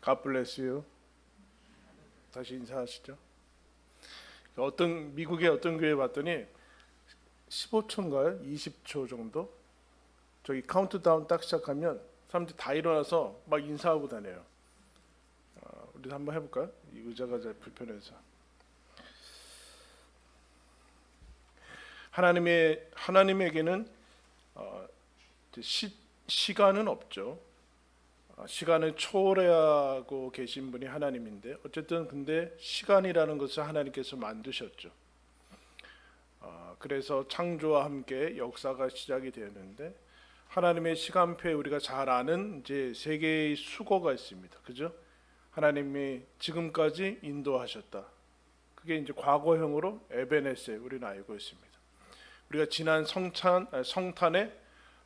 God bless you. 다시 인사하시죠. 미국의 어떤 교회 봤더니 15초인가요? 20초 정도? 저기 카운트다운 딱 시작하면 사람들이 다 일어나서 막 인사하고 다녀요. 우리도 한번 해볼까요? 이 의자가 잘 불편해서. 하나님에게는 시간은 없죠. 시간을 초월하고 계신 분이 하나님인데 어쨌든 근데 시간이라는 것을 하나님께서 만드셨죠. 그래서 창조와 함께 역사가 시작이 되었는데 하나님의 시간표에 우리가 잘 아는 이제 세 개의 수거가 있습니다. 그죠? 하나님이 지금까지 인도하셨다. 그게 이제 과거형으로 에베네세 우리는 알고 있습니다. 우리가 지난 성탄에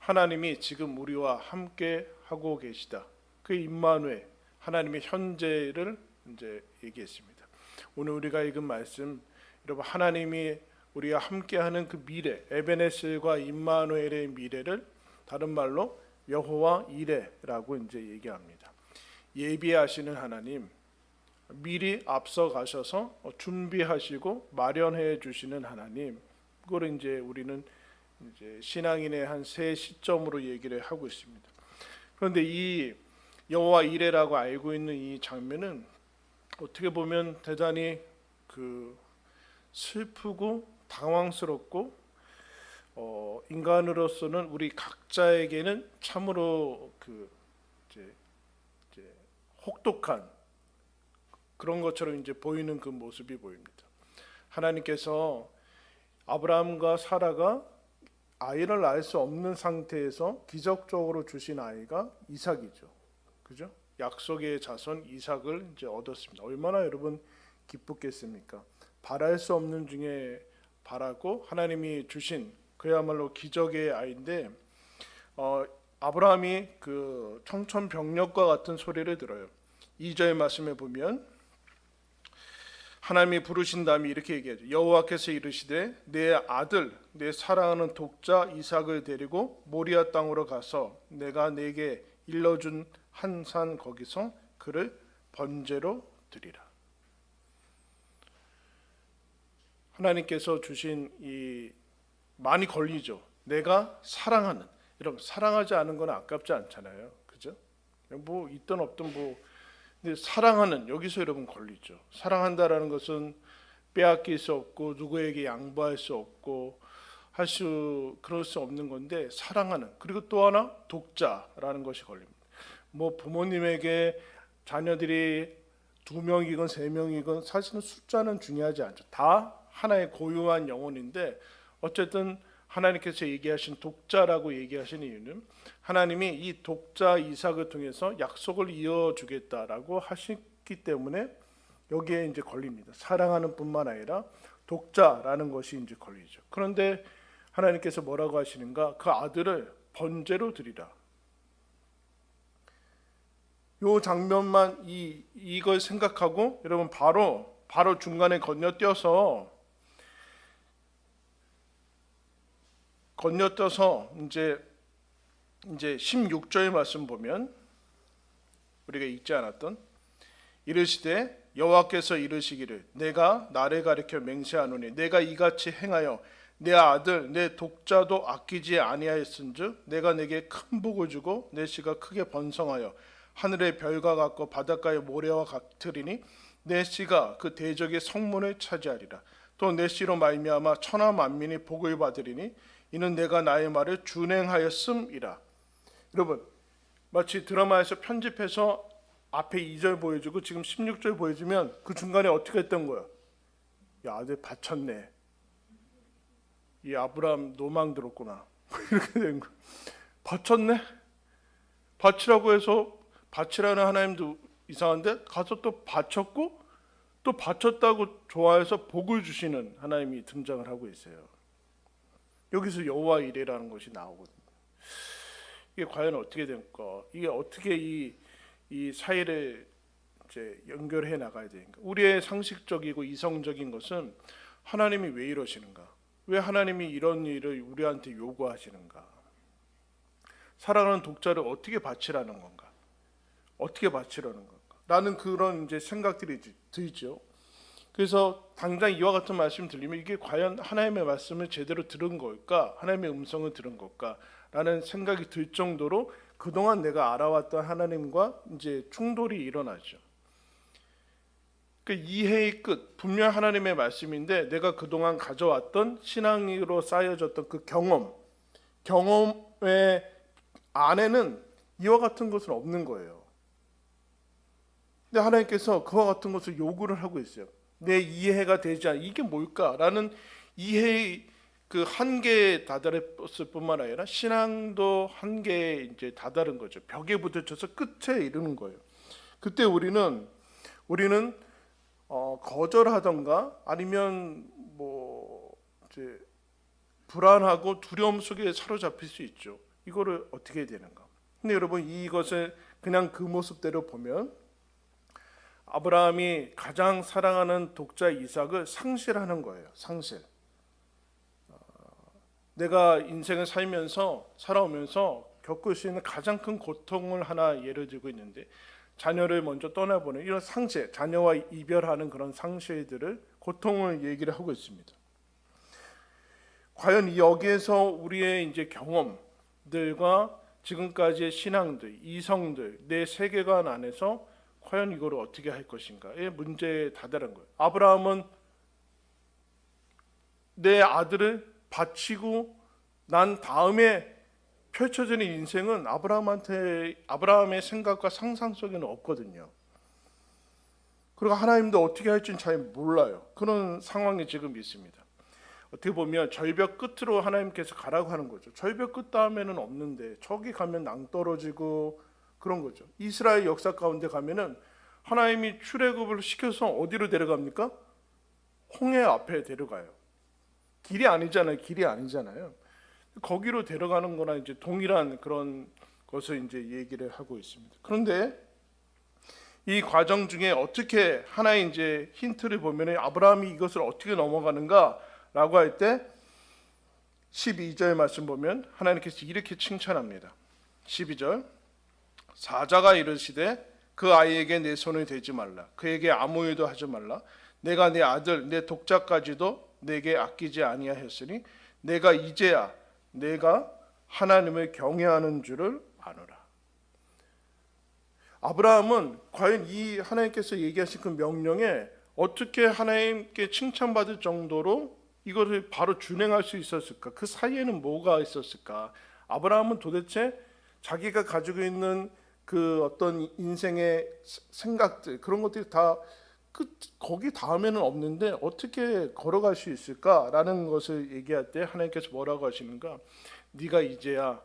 하나님이 지금 우리와 함께 하고 계시다. 그 임마누엘 하나님의 현재를 이제 얘기했습니다. 오늘 우리가 읽은 말씀, 여러분 하나님이 우리와 함께하는 그 미래, 에베네셀과 임마누엘의 미래를 다른 말로 여호와 이레라고 이제 얘기합니다. 예비하시는 하나님, 미리 앞서 가셔서 준비하시고 마련해 주시는 하나님, 그걸 이제 우리는 이제 신앙인의 한 세 시점으로 얘기를 하고 있습니다. 그런데 이 여호와 이레라고 알고 있는 이 장면은 어떻게 보면 대단히 슬프고 당황스럽고 인간으로서는 우리 각자에게는 참으로 이제 혹독한 그런 것처럼 이제 보이는 그 모습이 보입니다. 하나님께서 아브라함과 사라가 아이를 낳을 수 없는 상태에서 기적적으로 주신 아이가 이삭이죠. 그죠? 약속의 자손 이삭을 이제 얻었습니다. 얼마나 여러분 기쁘겠습니까? 바랄 수 없는 중에 바라고 하나님이 주신 그야말로 기적의 아이인데 아브라함이 그 청천벽력과 같은 소리를 들어요. 2절 말씀에 보면 하나님이 부르신 다음에 이렇게 얘기하죠. 여호와께서 이르시되 내 아들 내 사랑하는 독자 이삭을 데리고 모리아 땅으로 가서 내가 네게 일러준 한 산 거기서 그를 번제로 드리라. 하나님께서 주신 이 많이 걸리죠. 내가 사랑하는, 여러분 사랑하지 않은 건 아깝지 않잖아요. 그죠? 뭐 있든 없든 근데 사랑하는 여기서 여러분 걸리죠. 사랑한다라는 것은 빼앗길 수 없고 누구에게 양보할 수 없고 그럴 수 없는 건데 사랑하는, 그리고 또 하나 독자라는 것이 걸립니다. 뭐 부모님에게 자녀들이 2명이건 3명이건 사실은 숫자는 중요하지 않죠. 다 하나의 고유한 영혼인데 어쨌든 하나님께서 얘기하신 독자라고 얘기하신 이유는 하나님이 이 독자 이삭을 통해서 약속을 이어주겠다라고 하셨기 때문에 여기에 이제 걸립니다. 사랑하는 뿐만 아니라 독자라는 것이 이제 걸리죠. 그런데 하나님께서 뭐라고 하시는가? 그 아들을 번제로 드리라. 요 장면만 이걸 생각하고 여러분 바로 중간에 건너뛰어서 이제 16절 말씀 보면 우리가 읽지 않았던 이르시되 여호와께서 이르시기를 내가 나를 가리켜 맹세하노니 내가 이같이 행하여 내 아들 내 독자도 아끼지 아니하였은즉 내가 내게 큰 복을 주고 내 씨가 크게 번성하여 하늘의 별과 같고 바닷가의 모래와 같으리니 내 씨가 그 대적의 성문을 차지하리라. 또 내 씨로 말미암아 천하 만민이 복을 받으리니 이는 내가 나의 말을 준행하였음이라. 여러분 마치 드라마에서 편집해서 앞에 2절 보여주고 지금 16절 보여주면 그 중간에 어떻게 했던 거야? 야, 아들 바쳤네. 이 아브라함 노망 들었구나. 이렇게 된 거야. 바쳤네? 바치라고 해서 바치라는 하나님도 이상한데 가서 또 바쳤고 또 바쳤다고 좋아해서 복을 주시는 하나님이 등장을 하고 있어요. 여기서 여호와 이레라는 것이 나오거든요. 이게 과연 어떻게 될까? 이게 어떻게 이 사이를 이제 연결해 나가야 되는가? 우리의 상식적이고 이성적인 것은 하나님이 왜 이러시는가? 왜 하나님이 이런 일을 우리한테 요구하시는가? 사랑하는 독자를 어떻게 바치라는 건가? 어떻게 바치라는 건가? 라는 그런 이제 생각들이 들죠. 그래서 당장 이와 같은 말씀 들리면 이게 과연 하나님의 말씀을 제대로 들은 걸까? 하나님의 음성을 들은 걸까? 라는 생각이 들 정도로 그동안 내가 알아왔던 하나님과 이제 충돌이 일어나죠. 그 이해의 끝, 분명 하나님의 말씀인데 내가 그동안 가져왔던 신앙으로 쌓여졌던 그 경험의 안에는 이와 같은 것은 없는 거예요. 근데 하나님께서 그와 같은 것을 요구를 하고 있어요. 내 이해가 되지 않아 이게 뭘까라는 이해의 그 한계에 다다랐을 뿐만 아니라 신앙도 한계에 이제 다다른 거죠. 벽에 부딪혀서 끝에 이르는 거예요. 그때 우리는 거절하던가 아니면 뭐 이제 불안하고 두려움 속에 사로잡힐 수 있죠. 이거를 어떻게 해야 되는가? 근데 여러분 이것을 그냥 그 모습대로 보면 아브라함이 가장 사랑하는 독자 이삭을 상실하는 거예요. 상실. 내가 인생을 살아오면서 겪을 수 있는 가장 큰 고통을 하나 예를 들고 있는데 자녀를 먼저 떠나보는 이런 상실, 자녀와 이별하는 그런 상실들을 고통을 얘기를 하고 있습니다. 과연 여기에서 우리의 이제 경험들과 지금까지의 신앙들, 이성들, 내 세계관 안에서 과연 이걸 어떻게 할 것인가의 문제에 다다른 거예요. 아브라함은 내 아들을 바치고 난 다음에 펼쳐지는 인생은 아브라함의 생각과 상상 속에는 없거든요. 그리고 하나님도 어떻게 할지는 잘 몰라요. 그런 상황이 지금 있습니다. 어떻게 보면 절벽 끝으로 하나님께서 가라고 하는 거죠. 절벽 끝 다음에는 없는데 저기 가면 낭떠러지고 그런 거죠. 이스라엘 역사 가운데 가면은 하나님이 출애굽을 시켜서 어디로 데려갑니까? 홍해 앞에 데려가요. 길이 아니잖아요. 거기로 데려가는 거나 이제 동일한 그런 것을 이제 얘기를 하고 있습니다. 그런데 이 과정 중에 어떻게 하나의 이제 힌트를 보면은 아브라함이 이것을 어떻게 넘어가는가라고 할 때 12절 말씀 보면 하나님께서 이렇게 칭찬합니다. 12절 사자가 이르시되 그 아이에게 내 손을 대지 말라. 그에게 아무 일도 하지 말라. 내가 내 아들 내 독자까지도 내게 아끼지 아니하였으니 내가 이제야 내가 하나님을 경외하는 줄을 아노라. 아브라함은 과연 이 하나님께서 얘기하신 그 명령에 어떻게 하나님께 칭찬받을 정도로 이것을 바로 준행할 수 있었을까? 그 사이에는 뭐가 있었을까? 아브라함은 도대체 자기가 가지고 있는 그 어떤 인생의 생각들 그런 것들이 다 거기 다음에는 없는데 어떻게 걸어갈 수 있을까라는 것을 얘기할 때 하나님께서 뭐라고 하시는가? 네가 이제야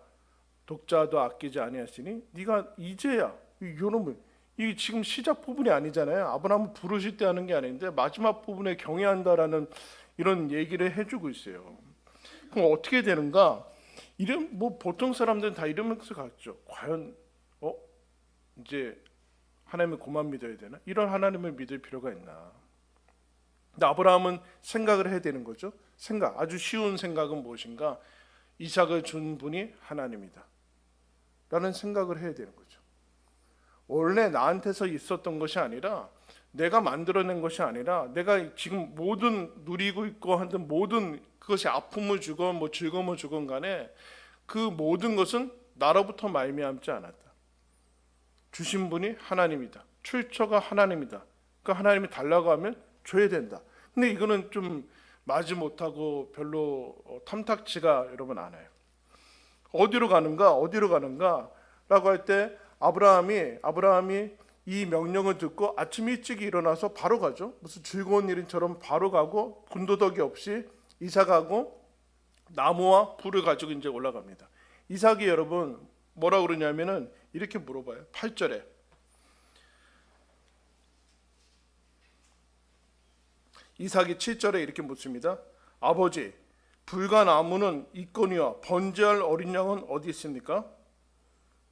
독자도 아끼지 아니하시니 네가 이제야 이놈을 이 지금 시작 부분이 아니잖아요. 아브라함을 부르실 때 하는 게 아닌데 마지막 부분에 경외한다라는 이런 얘기를 해주고 있어요. 그럼 어떻게 되는가? 뭐 보통 사람들은 다 이러면서 갔죠. 과연 이제 하나님을 그만 믿어야 되나? 이런 하나님을 믿을 필요가 있나? 근데 아브라함은 생각을 해야 되는 거죠. 아주 쉬운 생각은 무엇인가? 이삭을 준 분이 하나님이다 라는 생각을 해야 되는 거죠. 원래 나한테서 있었던 것이 아니라 내가 만들어낸 것이 아니라 내가 지금 모든 누리고 있고 하는 모든 그것이 아픔을 주건 뭐 즐거움을 주건 간에 그 모든 것은 나로부터 말미암지 않았다. 주신 분이 하나님이다. 출처가 하나님이다. 그 하나님이 달라고 하면 줘야 된다. 근데 이거는 좀 마지 못하고 별로 탐탁치가 여러분 않아요. 어디로 가는가? 라고 할 때 아브라함이 이 명령을 듣고 아침 일찍 일어나서 바로 가죠. 무슨 즐거운 일처럼 바로 가고 군더더기 없이 이삭하고 나무와 불을 가지고 이제 올라갑니다. 이삭이 여러분 뭐라 그러냐면은 이렇게 물어봐요. 8절에 이삭이 7절에 이렇게 묻습니다. 아버지, 불과 나무는 있거니와 번제할 어린 양은 어디 있습니까?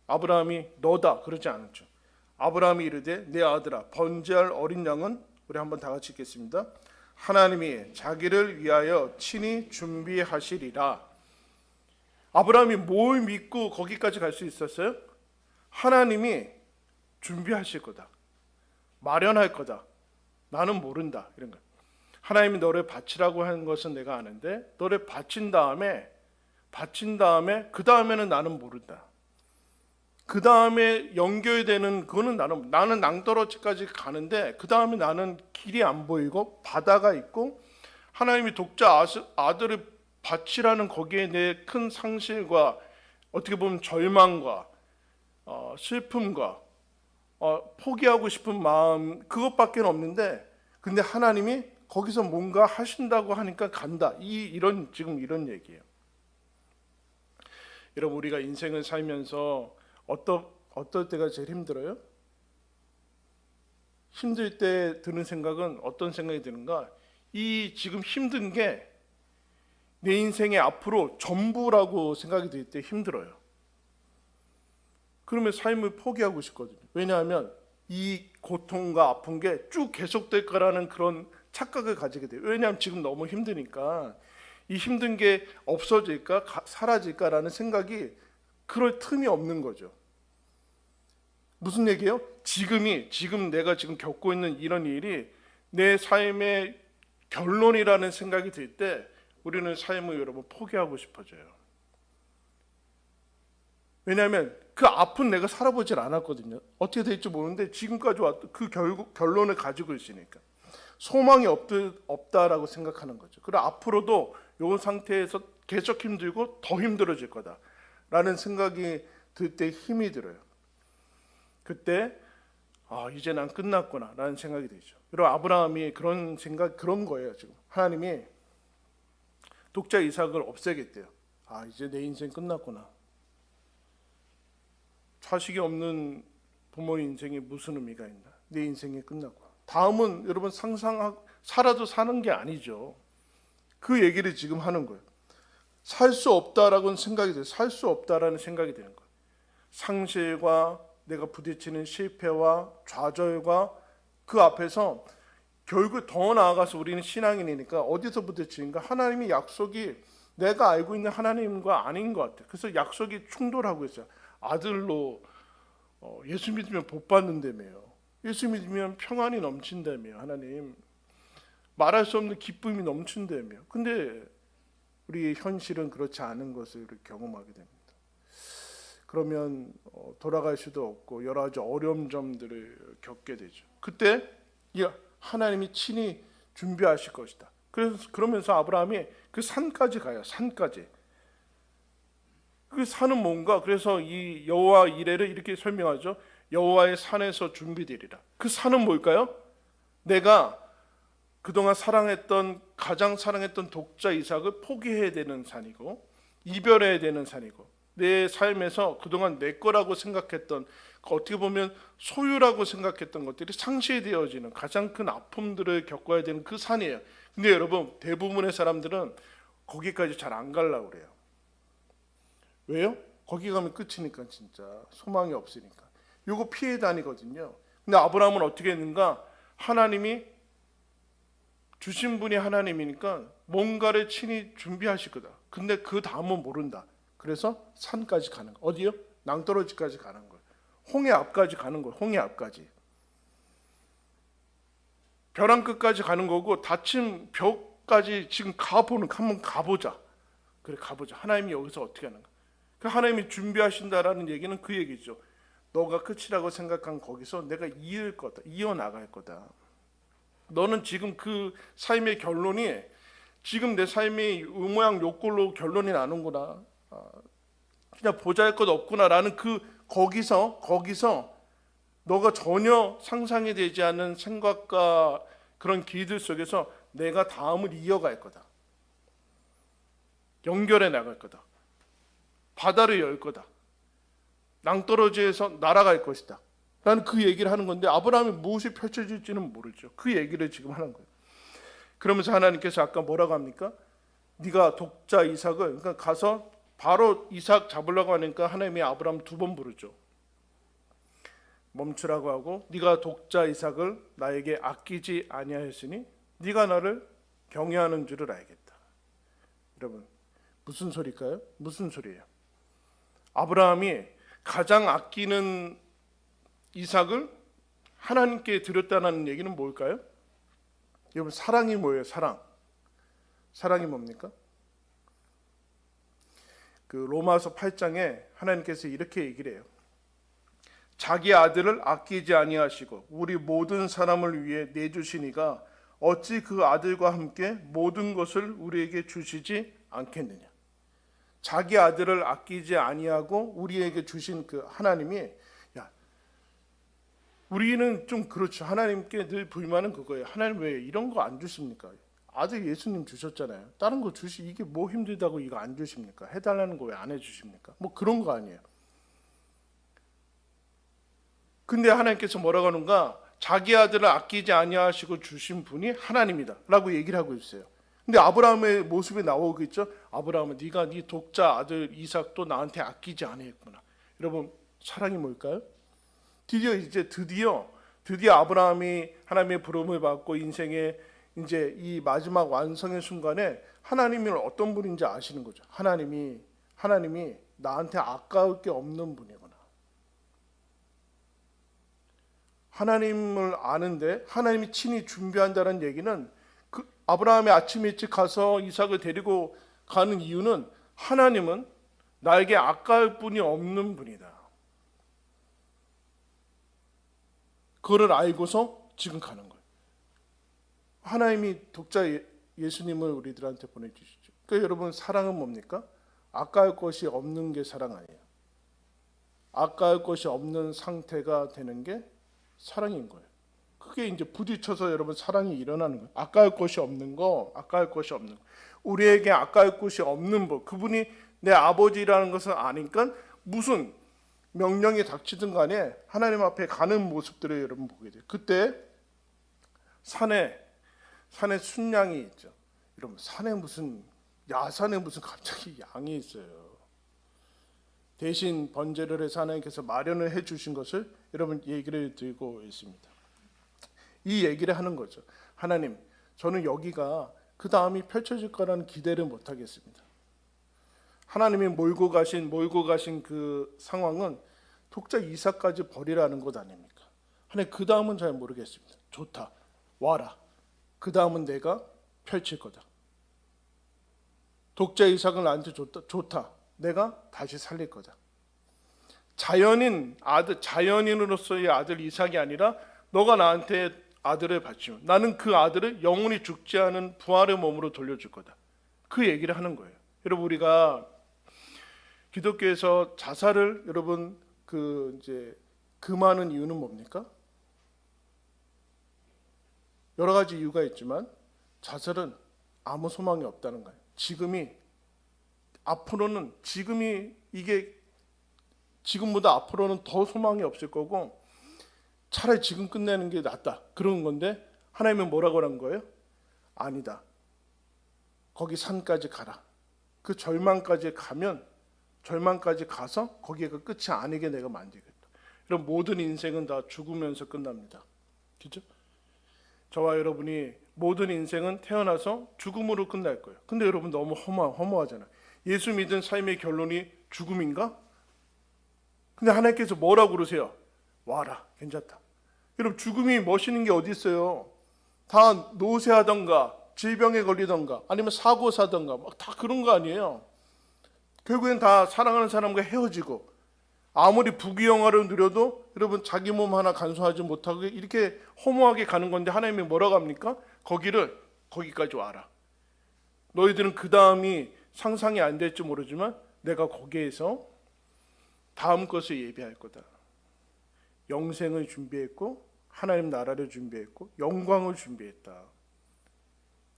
아브라함이 너다 그러지 않았죠. 아브라함이 이르되 내 아들아 번제할 어린 양은 우리 한번 다 같이 읽겠습니다. 하나님이 자기를 위하여 친히 준비하시리라. 아브라함이 뭘 믿고 거기까지 갈 수 있었어요? 하나님이 준비하실 거다. 마련할 거다. 나는 모른다. 이런 거. 하나님이 너를 바치라고 하는 것은 내가 아는데 너를 바친 다음에 그 다음에는 나는 모른다. 그 다음에 연결되는 그거는 나는 낭떠러지까지 가는데 그 다음에 나는 길이 안 보이고 바다가 있고 하나님이 독자 아들을 바치라는 거기에 내 큰 상실과 어떻게 보면 절망과 슬픔과 포기하고 싶은 마음 그것밖에 없는데 근데 하나님이 거기서 뭔가 하신다고 하니까 간다. 지금 이런 얘기예요. 여러분 우리가 인생을 살면서 어떨 때가 제일 힘들어요? 힘들 때 드는 생각은 어떤 생각이 드는가? 이 지금 힘든 게 내 인생의 앞으로 전부라고 생각이 들 때 힘들어요. 그러면 삶을 포기하고 싶거든요. 왜냐하면 이 고통과 아픈 게 쭉 계속될 거라는 그런 착각을 가지게 돼요. 왜냐하면 지금 너무 힘드니까 이 힘든 게 없어질까 사라질까라는 생각이 그럴 틈이 없는 거죠. 무슨 얘기예요? 지금 내가 지금 겪고 있는 이런 일이 내 삶의 결론이라는 생각이 들 때 우리는 삶을 여러분 포기하고 싶어져요. 왜냐하면 그 아픈 내가 살아보질 않았거든요. 어떻게 될지 모르는데 지금까지 왔던 그 결론을 가지고 있으니까 소망이 없다라고 생각하는 거죠. 그리고 앞으로도 이 상태에서 계속 힘들고 더 힘들어질 거다라는 생각이 들 때 힘이 들어요. 그때 이제 난 끝났구나라는 생각이 되죠. 그리고 아브라함이 그런 거예요. 지금 하나님이 독자 이삭을 없애겠대요. 이제 내 인생 끝났구나. 자식이 없는 부모 인생에 무슨 의미가 있나? 내 인생이 끝났구나. 다음은 여러분 살아도 사는 게 아니죠. 그 얘기를 지금 하는 거예요. 살 수 없다라고는 생각이 돼요. 살 수 없다라는 생각이 되는 거예요. 상실과 내가 부딪히는 실패와 좌절과 그 앞에서 결국 더 나아가서 우리는 신앙인이니까 어디서 부딪히는가? 하나님의 약속이 내가 알고 있는 하나님과 아닌 것 같아요. 그래서 약속이 충돌하고 있어요. 아들로 예수 믿으면 복 받는다며요. 예수 믿으면 평안이 넘친다며요. 하나님 말할 수 없는 기쁨이 넘친다며요. 근데 우리의 현실은 그렇지 않은 것을 경험하게 됩니다. 그러면 돌아갈 수도 없고 여러 가지 어려운 점들을 겪게 되죠. 그때 하나님이 친히 준비하실 것이다. 그러면서 아브라함이 그 산까지 가요. 산까지. 그 산은 뭔가? 그래서 이 여호와 이레를 이렇게 설명하죠. 여호와의 산에서 준비되리라. 그 산은 뭘까요? 내가 그동안 가장 사랑했던 독자 이삭을 포기해야 되는 산이고 이별해야 되는 산이고 내 삶에서 그동안 내 거라고 생각했던 어떻게 보면 소유라고 생각했던 것들이 상실되어지는 가장 큰 아픔들을 겪어야 되는 그 산이에요. 근데 여러분 대부분의 사람들은 거기까지 잘 안 가려고 그래요. 왜요? 거기 가면 끝이니까 진짜 소망이 없으니까. 요거 피해 다니거든요. 근데 아브라함은 어떻게 했는가? 하나님이 주신 분이 하나님이니까 뭔가를 친히 준비하실 거다. 근데 그 다음은 모른다. 그래서 산까지 가는 거. 어디요? 낭떠러지까지 가는 거예요. 홍해 앞까지 가는 거예요. 홍해 앞까지. 벼랑 끝까지 가는 거고 닫힌 벽까지 지금 한번 가보자. 그래 가보자. 하나님이 여기서 어떻게 하는가? 그 하나님이 준비하신다라는 얘기는 그 얘기죠. 너가 끝이라고 생각한 거기서 내가 이어나갈 거다. 너는 지금 그 삶의 결론이 지금 내 삶의 의모양 요꼴로 결론이 나는구나. 그냥 보잘것 없구나라는 거기서 너가 전혀 상상이 되지 않는 생각과 그런 길들 속에서 내가 다음을 이어갈 거다. 연결해 나갈 거다. 바다를 열 거다. 낭떠러지에서 날아갈 것이다. 라는 그 얘기를 하는 건데 아브라함이 무엇이 펼쳐질지는 모르죠. 그 얘기를 지금 하는 거예요. 그러면서 하나님께서 아까 뭐라고 합니까? 네가 독자 이삭을 그러니까 가서 바로 이삭 잡으려고 하니까 하나님이 아브라함 2번 부르죠. 멈추라고 하고 네가 독자 이삭을 나에게 아끼지 아니하였으니 네가 나를 경외하는 줄을 알겠다. 여러분 무슨 소리일까요? 무슨 소리예요? 아브라함이 가장 아끼는 이삭을 하나님께 드렸다는 얘기는 뭘까요? 여러분, 사랑이 뭐예요? 사랑이 뭡니까? 그 로마서 8장에 하나님께서 이렇게 얘기를 해요. 자기 아들을 아끼지 아니하시고 우리 모든 사람을 위해 내주시니가 어찌 그 아들과 함께 모든 것을 우리에게 주시지 않겠느냐. 자기 아들을 아끼지 아니하고 우리에게 주신 그 하나님이, 우리는 좀 그렇죠. 하나님께 늘 불만은 그거예요. 하나님 왜 이런 거 안 주십니까? 아들 예수님 주셨잖아요. 다른 거 이게 뭐 힘들다고 이거 안 주십니까? 해달라는 거 왜 안 해주십니까? 뭐 그런 거 아니에요. 근데 하나님께서 뭐라고 하는가? 자기 아들을 아끼지 아니하시고 주신 분이 하나님이다 라고 얘기를 하고 있어요. 근데 아브라함의 모습이 나오겠죠. 아브라함은 네가 네 독자 아들 이삭도 나한테 아끼지 아니했구나. 여러분, 사랑이 뭘까요? 드디어 아브라함이 하나님의 부름을 받고 인생의 이제 이 마지막 완성의 순간에 하나님이 어떤 분인지 아시는 거죠. 하나님이 나한테 아까울 게 없는 분이구나. 하나님을 아는데 하나님이 친히 준비한다는 얘기는, 그 아브라함이 아침 일찍 가서 이삭을 데리고 가는 이유는 하나님은 나에게 아까울 분이 없는 분이다. 그거를 알고서 지금 가는 거예요. 하나님이 독자 예수님을 우리들한테 보내주시죠. 그러니까 여러분, 사랑은 뭡니까? 아까울 것이 없는 게 사랑 아니에요. 아까울 것이 없는 상태가 되는 게 사랑인 거예요. 그게 이제 부딪혀서 여러분 사랑이 일어나는 거예요. 아까울 것이 없는 거. 우리에게 아까울 것이 없는 분, 그분이 내 아버지라는 것을 아니까 무슨 명령이 닥치든 간에 하나님 앞에 가는 모습들을 여러분 보게 돼요. 그때 산에 순양이 있죠. 여러분, 야산에 무슨 갑자기 양이 있어요. 대신 번제를 해서 하나님께서 마련을 해주신 것을 여러분 얘기를 드리고 있습니다. 이 얘기를 하는 거죠. 하나님, 저는 여기가 그 다음이 펼쳐질 거라는 기대를 못 하겠습니다. 하나님이 몰고 가신 그 상황은 독자 이삭까지 버리라는 것 아닙니까? 하나님, 그 다음은 잘 모르겠습니다. 좋다, 와라. 그 다음은 내가 펼칠 거다. 독자 이삭을 나한테 좋다. 내가 다시 살릴 거다. 자연인으로서의 아들 이삭이 아니라 너가 나한테 아들을 바치면 나는 그 아들을 영원히 죽지 않은 부활의 몸으로 돌려줄 거다. 그 얘기를 하는 거예요. 여러분, 우리가 기독교에서 자살을 여러분 금하는 이유는 뭡니까? 여러 가지 이유가 있지만 자살은 아무 소망이 없다는 거예요. 지금보다 앞으로는 더 소망이 없을 거고 차라리 지금 끝내는 게 낫다. 그런 건데 하나님은 뭐라고 하는 거예요? 아니다. 거기 산까지 가라. 그 절망까지 가서 거기가 끝이 아니게 내가 만들겠다. 이런 모든 인생은 다 죽으면서 끝납니다. 그렇죠? 저와 여러분이 모든 인생은 태어나서 죽음으로 끝날 거예요. 근데 여러분 너무 허무하잖아요. 예수 믿은 삶의 결론이 죽음인가? 근데 하나님께서 뭐라고 그러세요? 와라, 괜찮다. 여러분, 죽음이 멋있는 게 어디 있어요? 다 노쇠하던가 질병에 걸리던가 아니면 사고 사던가 막 다 그런 거 아니에요. 결국엔 다 사랑하는 사람과 헤어지고 아무리 부귀영화를 누려도 여러분 자기 몸 하나 간수하지 못하고 이렇게 허무하게 가는 건데 하나님이 뭐라고 합니까? 거기까지 와라. 너희들은 그 다음이 상상이 안 될지 모르지만 내가 거기에서 다음 것을 예비할 거다. 영생을 준비했고 하나님 나라를 준비했고 영광을 준비했다.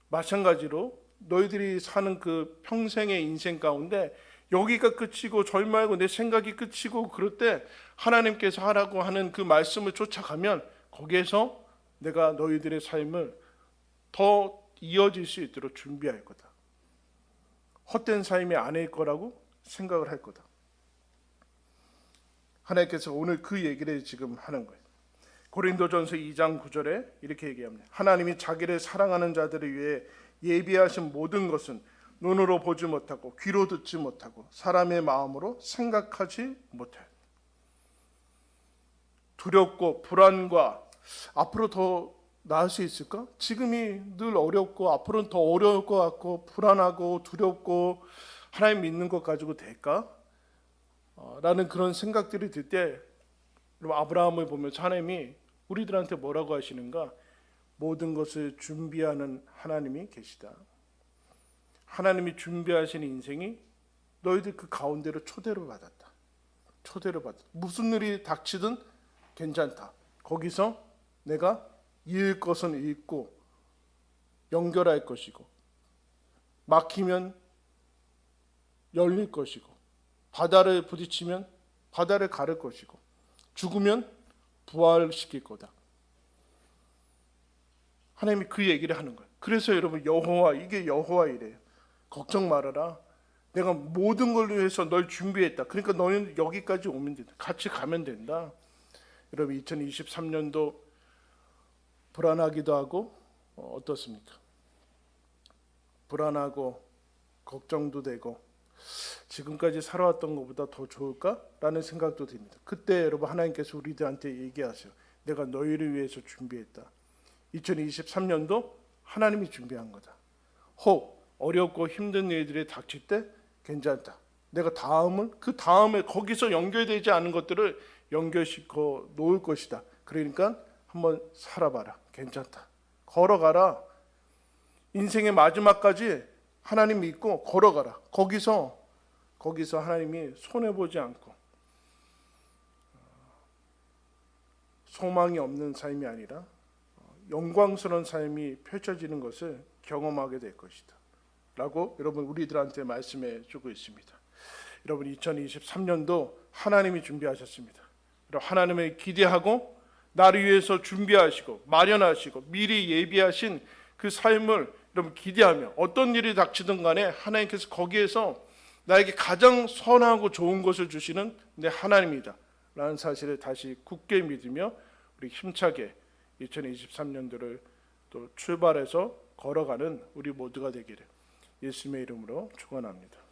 마찬가지로 너희들이 사는 그 평생의 인생 가운데 여기가 끝이고 절망하고 내 생각이 끝이고 그럴 때 하나님께서 하라고 하는 그 말씀을 쫓아가면 거기에서 내가 너희들의 삶을 더 이어질 수 있도록 준비할 거다. 헛된 삶이 아닐 거라고 생각을 할 거다. 하나님께서 오늘 그 얘기를 지금 하는 거예요. 고린도전서 2장 9절에 이렇게 얘기합니다. 하나님이 자기를 사랑하는 자들을 위해 예비하신 모든 것은 눈으로 보지 못하고 귀로 듣지 못하고 사람의 마음으로 생각하지 못해. 두렵고 불안과 앞으로 더 나을 수 있을까? 지금이 늘 어렵고 앞으로는 더 어려울 것 같고 불안하고 두렵고 하나님 믿는 것 가지고 될까? 라는 그런 생각들이 들 때 아브라함을 보면 하나님이 우리들한테 뭐라고 하시는가? 모든 것을 준비하는 하나님이 계시다. 하나님이 준비하신 인생이 너희들 그 가운데로 초대를 받았다. 초대를 받았다. 무슨 일이 닥치든 괜찮다. 거기서 내가 잃을 것은 잃고 연결할 것이고 막히면 열릴 것이고 바다를 부딪히면 바다를 가를 것이고 죽으면 부활시킬 거다. 하나님이 그 얘기를 하는 거예요. 그래서 여러분 여호와 이게 여호와 이래요. 걱정 말아라. 내가 모든 걸 위해서 널 준비했다. 그러니까 너는 여기까지 오면 된다. 같이 가면 된다. 여러분 2023년도 불안하기도 하고 어떻습니까? 불안하고 걱정도 되고 지금까지 살아왔던 것보다 더 좋을까라는 생각도 듭니다. 그때 여러분 하나님께서 우리들한테 얘기하세요. 내가 너희를 위해서 준비했다. 2023년도 하나님이 준비한 거다. 혹 어렵고 힘든 일들이 닥칠 때 괜찮다. 내가 그 다음에 거기서 연결되지 않은 것들을 연결시켜 놓을 것이다. 그러니까 한번 살아봐라. 괜찮다. 걸어가라. 인생의 마지막까지 하나님 믿고 걸어가라. 거기서 하나님이 손해보지 않고 소망이 없는 삶이 아니라 영광스러운 삶이 펼쳐지는 것을 경험하게 될 것이다. 라고 여러분 우리들한테 말씀해 주고 있습니다. 여러분 2023년도 하나님이 준비하셨습니다. 하나님을 기대하고 나를 위해서 준비하시고 마련하시고 미리 예비하신 그 삶을 여러분 기대하며 어떤 일이 닥치든 간에 하나님께서 거기에서 나에게 가장 선하고 좋은 것을 주시는 내 하나님이다 라는 사실을 다시 굳게 믿으며 우리 힘차게 2023년도를 또 출발해서 걸어가는 우리 모두가 되기를 예수님의 이름으로 축원합니다.